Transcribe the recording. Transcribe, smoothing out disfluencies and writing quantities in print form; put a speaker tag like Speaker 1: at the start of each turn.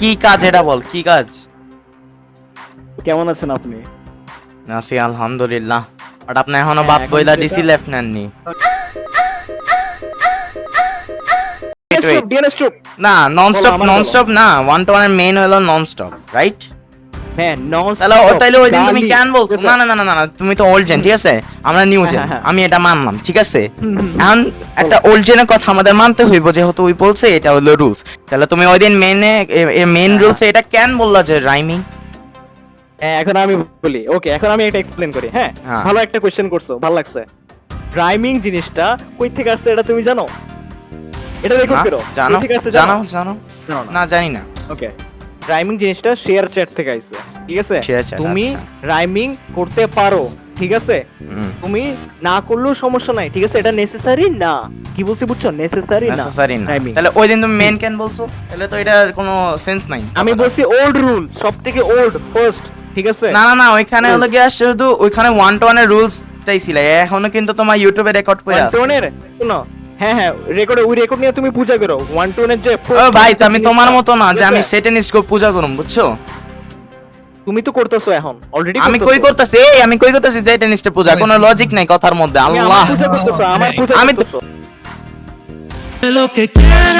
Speaker 1: কি কাজ এটা বল, কি কাজ?
Speaker 2: কেমন আছেন আপনি?
Speaker 1: আছি আলহামদুলিল্লাহ। বাট আপনি এখনো বাপ বইলা ডিসি লেফট নেননি।
Speaker 2: ডিএনএস চুপ।
Speaker 1: না ননস্টপ,
Speaker 2: বলো, আমার
Speaker 1: ননস্টপ না, 1 to 1 এর মেইন হলো ননস্টপ, রাইট?
Speaker 2: হ্যাঁ নন
Speaker 1: তাহলে ওই দিন তুমি কেন বলছো? না না না না না, তুমি তো ওল্ড জেন, ঠিক আছে? আমরা নিউ জেন, আমি এটা মানলাম, ঠিক আছে? এখন একটা ওল্ড জেনের কথা আমাদের মানতে হইব, যেহেতু ওই বলছে এটা হলো রুলস। তাহলে তুমি ওই দিন মেইন রুলসে এটা কেন বললা যে রাইমিং?
Speaker 2: হ্যাঁ এখন আমি বলি, ওকে এখন আমি এটা এক্সপ্লেন করি। হ্যাঁ
Speaker 1: হ্যাঁ।
Speaker 2: ভালো একটা কোশ্চেন করছো, ভালো লাগছে। রাইমিং জিনিসটা কই থেকে আসছে এটা তুমি জানো? এটা রেকর্ড করো।
Speaker 1: জানো
Speaker 2: কই থেকে আসছে
Speaker 1: জানো জানো
Speaker 2: জানো না?
Speaker 1: না, জানি না।
Speaker 2: ওকে, রাইমিং জিনিসটা শেয়ার চ্যাট থেকে আইছে, ঠিক আছে?
Speaker 1: Share chat,
Speaker 2: তুমি
Speaker 1: আচ্ছা।
Speaker 2: রাইমিং করতে পারো, ঠিক আছে?
Speaker 1: হুম,
Speaker 2: তুমি না করলেও সমস্যা নাই, ঠিক আছে? এটা নেসেসারি না। কি বলছি বুঝছো? নেসেসারি না,
Speaker 1: নেসেসারি না।
Speaker 2: রাইমিং।
Speaker 1: তাহলে ওই দিন তুমি মেইন কেন বলছো? তাহলে তো এটার কোনো সেন্স নাই।
Speaker 2: আমি বলছি ওল্ড রুল, সবথেকে ওল্ড ফার্স্ট, ঠিক আছে?
Speaker 1: না না না, ওইখানে হলো গিয়া শুধু ওইখানে 1 to 1 এর রুলস চাইছিলে, এখনো কিন্তু তোমার ইউটিউবে রেকর্ড করে আছে।
Speaker 2: 1 টোনের শুনো, হ্যাঁ হ্যাঁ রেকর্ড, ওই রেকর্ড নিয়ে তুমি পূজা করো 1 টোনের যে
Speaker 1: ও ভাই, তো আমি তোমার মতো না যে আমি সেটেনিস্ট কো পূজা করুম, বুঝছো?
Speaker 2: তুমি তো করতেছো এখন অলরেডি।
Speaker 1: আমি কই করতেছি, আমি কই করতেছি সেটেনিস্টে পূজা? কোনো লজিক নাই কথার মধ্যে। আল্লাহ,
Speaker 2: পূজা করতেছো, আমার পূজা
Speaker 1: আমি
Speaker 2: করতেছো।
Speaker 3: Lo que quieres,